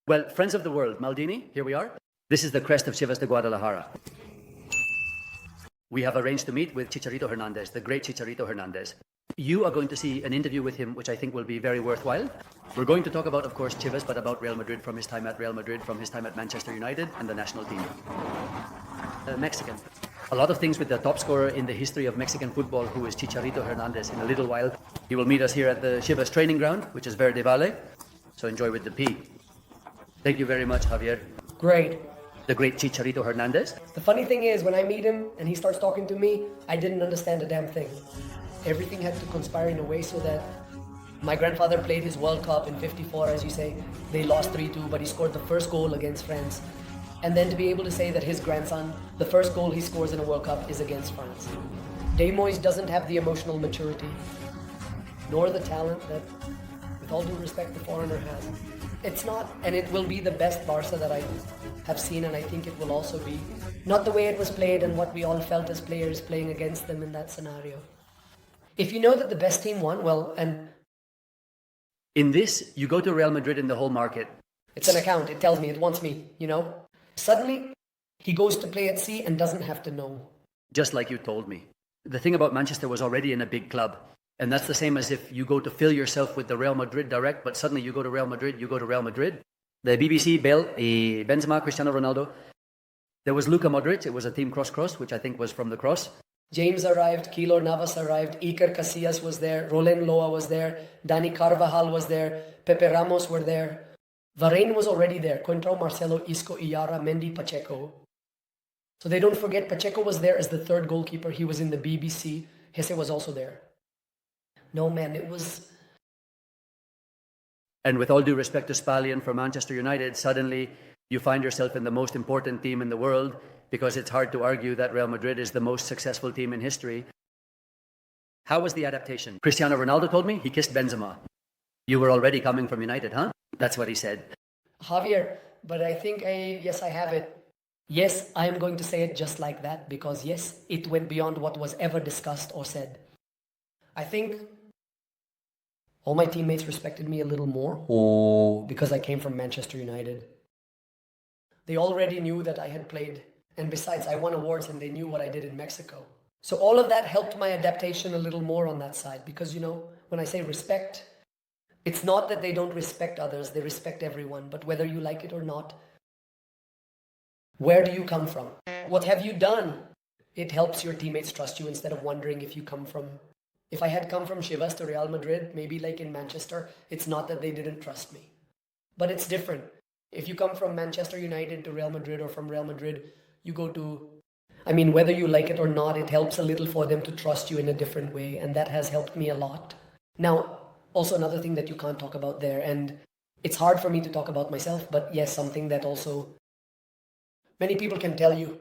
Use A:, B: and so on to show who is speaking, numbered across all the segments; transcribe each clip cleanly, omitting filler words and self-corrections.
A: Well, friends of the world, Maldini, here we are. This is the crest of Chivas de Guadalajara. We have arranged to meet with Chicharito Hernández, the great Chicharito Hernández. You are going to see an interview with him, which I think will be very worthwhile. We're going to talk about, of course, Chivas, but about Real Madrid, from his time at Real Madrid, from his time at Manchester United, and the national team. Mexican. A lot of things with the top scorer in the history of Mexican football, who is Chicharito Hernández. In a little while, he will meet us here at the Chivas training ground, which is Verde Valle. So enjoy with the P. Thank you very much, Javier.
B: Great.
A: The great Chicharito Hernández.
B: The funny thing is, when I meet him and he starts talking to me, I didn't understand a damn thing. Everything had to conspire in a way so that my grandfather played his World Cup in '54, as you say. They lost 3-2, but he scored the first goal against France. And then to be able to say that his grandson, the first goal he scores in a World Cup is against France. Moyes doesn't have the emotional maturity, nor the talent that, with all due respect, the foreigner has. It's not, and it will be the best Barca that I have seen, and I think it will also be not the way it was played and what we all felt as players playing against them in that scenario. If you know that the best team won, well, and
A: in this, you go to Real Madrid in the whole market.
B: It's an account, it tells me, it wants me, you know. Suddenly, he goes to play at sea and doesn't have to know.
A: Just like you told me. The thing about Manchester was already in a big club. And that's the same as if you go to fill yourself with the Real Madrid direct, but suddenly you go to Real Madrid, you go to Real Madrid. The BBC, Bale, Benzema, Cristiano Ronaldo. There was Luka Modric, it was a team cross-cross, which I think was from the cross.
B: James arrived, Keylor Navas arrived, Iker Casillas was there, Roland Loa was there, Dani Carvajal was there, Pepe Ramos were there. Varane was already there, Coentrão, Marcelo, Isco, Iara, Mendy, Pacheco. So they don't forget, Pacheco was there as the third goalkeeper. He was in the BBC. Jesse was also there. No, man, it was...
A: And with all due respect to Spallion for Manchester United, suddenly you find yourself in the most important team in the world, because it's hard to argue that Real Madrid is the most successful team in history. How was the adaptation? Cristiano Ronaldo told me he kissed Benzema. You were already coming from United, huh? That's what he said.
B: Javier, but I think yes, I have it. Yes, I am going to say it just like that, because yes, it went beyond what was ever discussed or said. I think all my teammates respected me a little more because I came from Manchester United. They already knew that I had played, and besides, I won awards and they knew what I did in Mexico. So all of that helped my adaptation a little more on that side, because, you know, when I say respect, it's not that they don't respect others, they respect everyone, but whether you like it or not, where do you come from? What have you done? It helps your teammates trust you instead of wondering if you come from... If I had come from Chivas to Real Madrid, maybe like in Manchester, it's not that they didn't trust me. But it's different. If you come from Manchester United to Real Madrid, or from Real Madrid, you go to... I mean, whether you like it or not, it helps a little for them to trust you in a different way, and that has helped me a lot. Now, also another thing that you can't talk about there, and it's hard for me to talk about myself, but yes, something that also many people can tell you.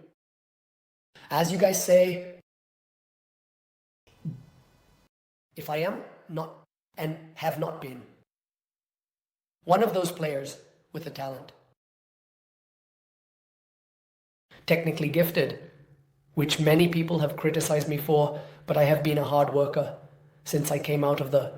B: As you guys say, if I am not and have not been one of those players with a talent, technically gifted, which many people have criticized me for, but I have been a hard worker since I came out of the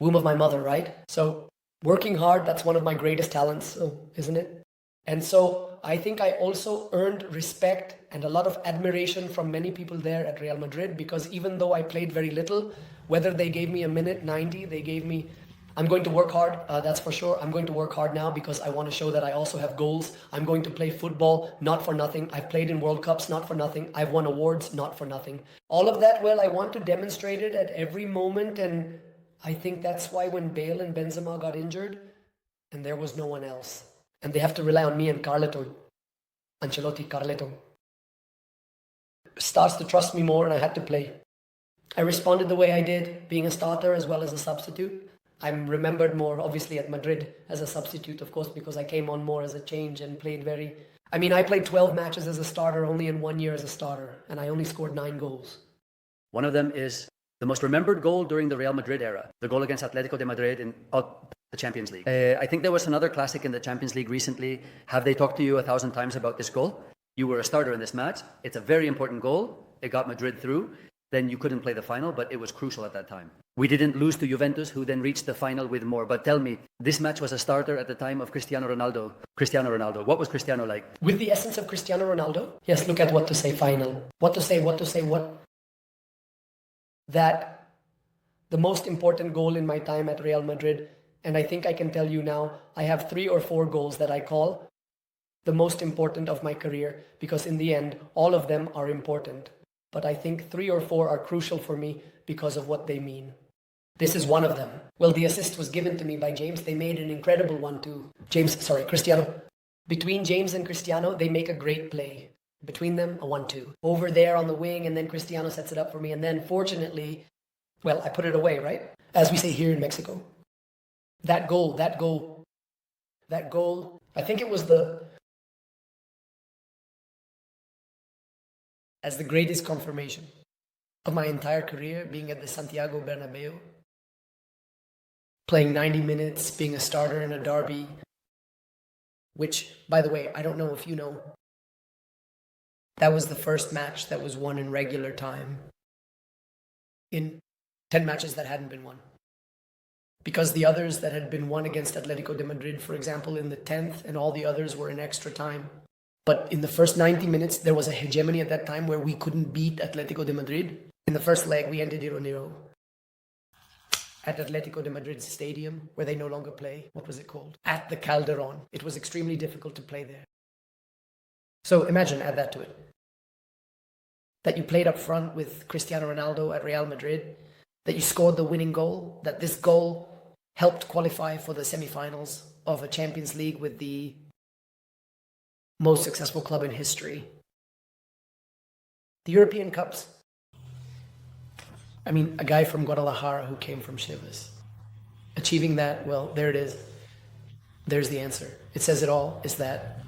B: womb of my mother, right? So working hard, that's one of my greatest talents, isn't it? And so I think I also earned respect and a lot of admiration from many people there at Real Madrid, because even though I played very little, whether they gave me a minute, 90, they gave me, I'm going to work hard, that's for sure. I'm going to work hard now because I want to show that I also have goals. I'm going to play football, not for nothing. I've played in World Cups, not for nothing. I've won awards, not for nothing. All of that, well, I want to demonstrate it at every moment, and I think that's why when Bale and Benzema got injured, and there was no one else, and they have to rely on me and Carleto, Ancelotti, Carleto, starts to trust me more, and I had to play. I responded the way I did, being a starter as well as a substitute. I'm remembered more, obviously, at Madrid as a substitute, of course, because I came on more as a change and played I played 12 matches as a starter, only in 1 year as a starter, and I only scored 9 goals.
A: One of them is the most remembered goal during the Real Madrid era, the goal against Atlético de Madrid in the Champions League. I think there was another classic in the Champions League recently. Have they talked to you 1,000 times about this goal? You were a starter in this match. It's a very important goal. It got Madrid through. Then you couldn't play the final, but it was crucial at that time. We didn't lose to Juventus, who then reached the final with more. But tell me, this match was a starter at the time of Cristiano Ronaldo. Cristiano Ronaldo, what was Cristiano like?
B: With the essence of Cristiano Ronaldo? Yes, look at what to say final. What. That the most important goal in my time at Real Madrid, and I think I can tell you now, I have 3 or 4 goals that I call the most important of my career, because in the end, all of them are important. But I think 3 or 4 are crucial for me because of what they mean. This is one of them. Well, the assist was given to me by James. They made an incredible one too. Cristiano. Between James and Cristiano, they make a great play. Between them, a 1-2. Over there on the wing, and then Cristiano sets it up for me. And then, fortunately, well, I put it away, right? As we say here in Mexico. That goal, I think it was as the greatest confirmation of my entire career, being at the Santiago Bernabeu, playing 90 minutes, being a starter in a derby, which, by the way, I don't know if you know, that was the first match that was won in regular time in 10 matches that hadn't been won. Because the others that had been won against Atlético de Madrid, for example, in the 10th, and all the others were in extra time. But in the first 90 minutes, there was a hegemony at that time where we couldn't beat Atlético de Madrid. In the first leg, we ended 0-0 at Atlético de Madrid's stadium, where they no longer play. What was it called? At the Calderón. It was extremely difficult to play there. So imagine, add that to it. That you played up front with Cristiano Ronaldo at Real Madrid, that you scored the winning goal, that this goal helped qualify for the semifinals of a Champions League with the most successful club in history. The European Cups. I mean, a guy from Guadalajara who came from Chivas. Achieving that, well, there it is. There's the answer. It says it all, is that.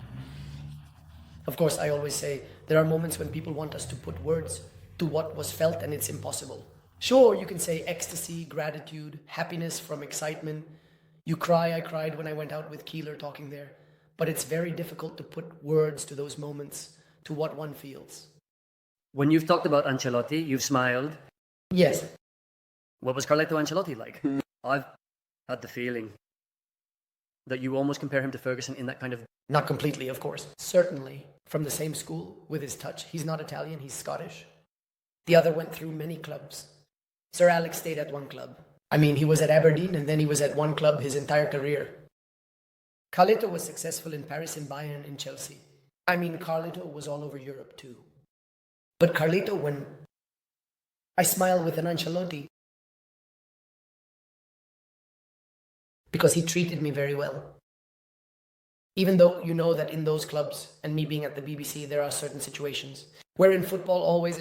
B: Of course, I always say, there are moments when people want us to put words to what was felt, and it's impossible. Sure, you can say ecstasy, gratitude, happiness from excitement. You cry, I cried when I went out with Keeler talking there. But it's very difficult to put words to those moments, to what one feels.
A: When you've talked about Ancelotti, you've smiled.
B: Yes.
A: What was Carleto Ancelotti like? I've had the feeling that you almost compare him to Ferguson in that kind of...
B: Not completely, of course. Certainly from the same school with his touch. He's not Italian, he's Scottish. The other went through many clubs. Sir Alex stayed at one club. I mean, he was at Aberdeen and then he was at one club his entire career. Carleto was successful in Paris, in Bayern, in Chelsea. I mean, Carleto was all over Europe too. But Carleto, when I smile with an Ancelotti, because he treated me very well. Even though you know that in those clubs, and me being at the BBC, there are certain situations where in football always,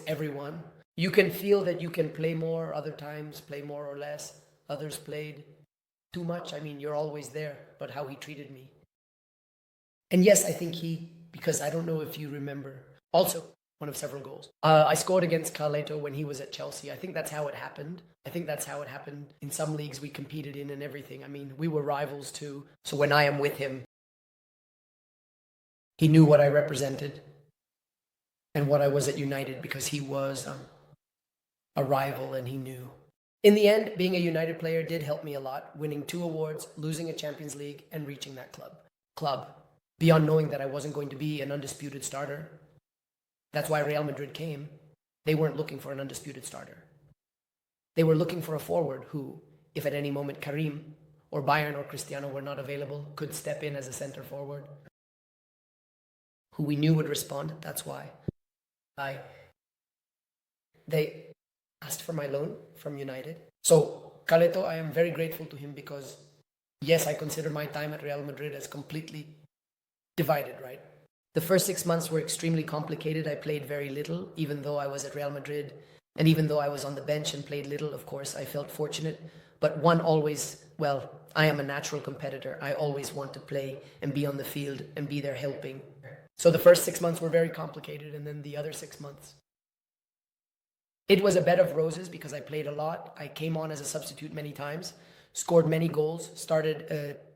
B: everyone, you can feel that you can play more, other times play more or less. Others played too much. I mean, you're always there, but how he treated me. And yes, I think because I don't know if you remember, also one of several goals. I scored against Carleto when he was at Chelsea. I think that's how it happened. In some leagues we competed in and everything. I mean, we were rivals too. So when I am with him, he knew what I represented and what I was at United, because he was a rival and he knew. In the end, being a United player did help me a lot, winning 2 awards, losing a Champions League, and reaching that club. Beyond knowing that I wasn't going to be an undisputed starter. That's why Real Madrid came. They weren't looking for an undisputed starter. They were looking for a forward who, if at any moment Karim or Bayern or Cristiano were not available, could step in as a center forward, who we knew would respond. That's why they asked for my loan from United. So Carleto, I am very grateful to him, because yes, I consider my time at Real Madrid as completely divided, right? The first 6 months were extremely complicated. I played very little, even though I was at Real Madrid. And even though I was on the bench and played little, of course, I felt fortunate. But I am a natural competitor. I always want to play and be on the field and be there helping. So the first 6 months were very complicated, and then the other 6 months, it was a bed of roses, because I played a lot. I came on as a substitute many times, scored many goals,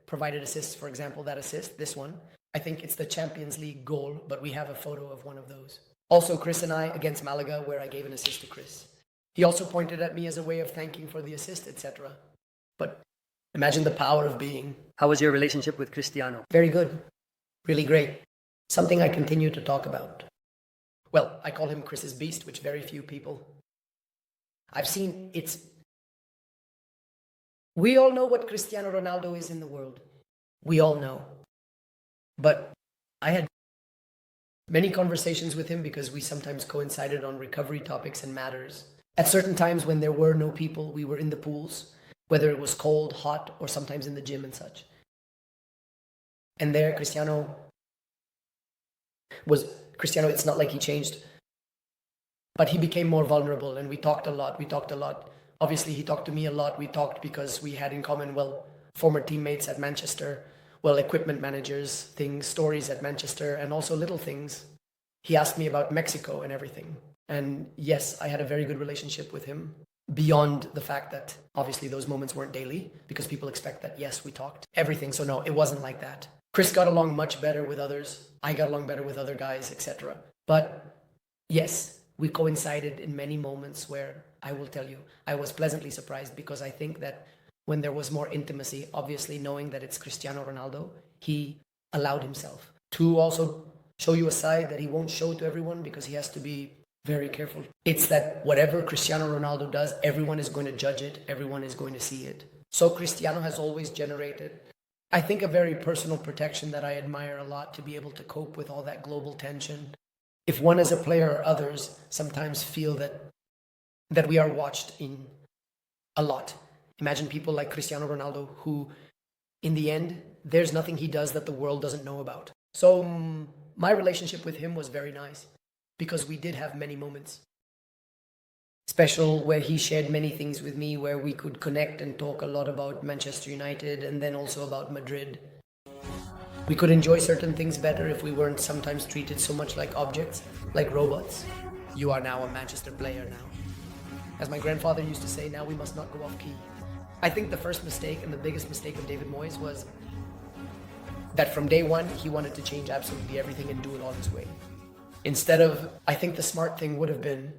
B: provided assists, for example, this one. I think it's the Champions League goal, but we have a photo of one of those. Also, Chris and I against Malaga, where I gave an assist to Chris. He also pointed at me as a way of thanking for the assist, etc. But imagine the power of being.
A: How was your relationship with Cristiano?
B: Very good. Really great. Something I continue to talk about. Well, I call him Chris's Beast, which very few people. I've seen it's... We all know what Cristiano Ronaldo is in the world. We all know. But I had many conversations with him because we sometimes coincided on recovery topics and matters. At certain times when there were no people, we were in the pools, whether it was cold, hot, or sometimes in the gym and such. And there, Cristiano, it's not like he changed, but he became more vulnerable, and we talked a lot. Obviously, he talked to me a lot. We talked because we had in common, former teammates at Manchester, equipment managers, things, stories at Manchester, and also little things. He asked me about Mexico and everything. And yes, I had a very good relationship with him, beyond the fact that obviously those moments weren't daily, because people expect that, yes, we talked everything. So no, it wasn't like that. Chris got along much better with others. I got along better with other guys, etc. But yes, we coincided in many moments where, I will tell you, I was pleasantly surprised, because I think that when there was more intimacy, obviously knowing that it's Cristiano Ronaldo, he allowed himself to also show you a side that he won't show to everyone, because he has to be very careful. It's that whatever Cristiano Ronaldo does, everyone is going to judge it, everyone is going to see it. So Cristiano has always generated, I think, a very personal protection that I admire a lot, to be able to cope with all that global tension. If one as a player or others sometimes feel that we are watched in a lot. Imagine people like Cristiano Ronaldo, who in the end, there's nothing he does that the world doesn't know about. So my relationship with him was very nice, because we did have many moments. Special, where he shared many things with me, where we could connect and talk a lot about Manchester United, and then also about Madrid. We could enjoy certain things better if we weren't sometimes treated so much like objects, like robots. You are now a Manchester player now. As my grandfather used to say, now we must not go off key. I think the first mistake and the biggest mistake of David Moyes was that from day one, he wanted to change absolutely everything and do it all his way. Instead of, I think the smart thing would have been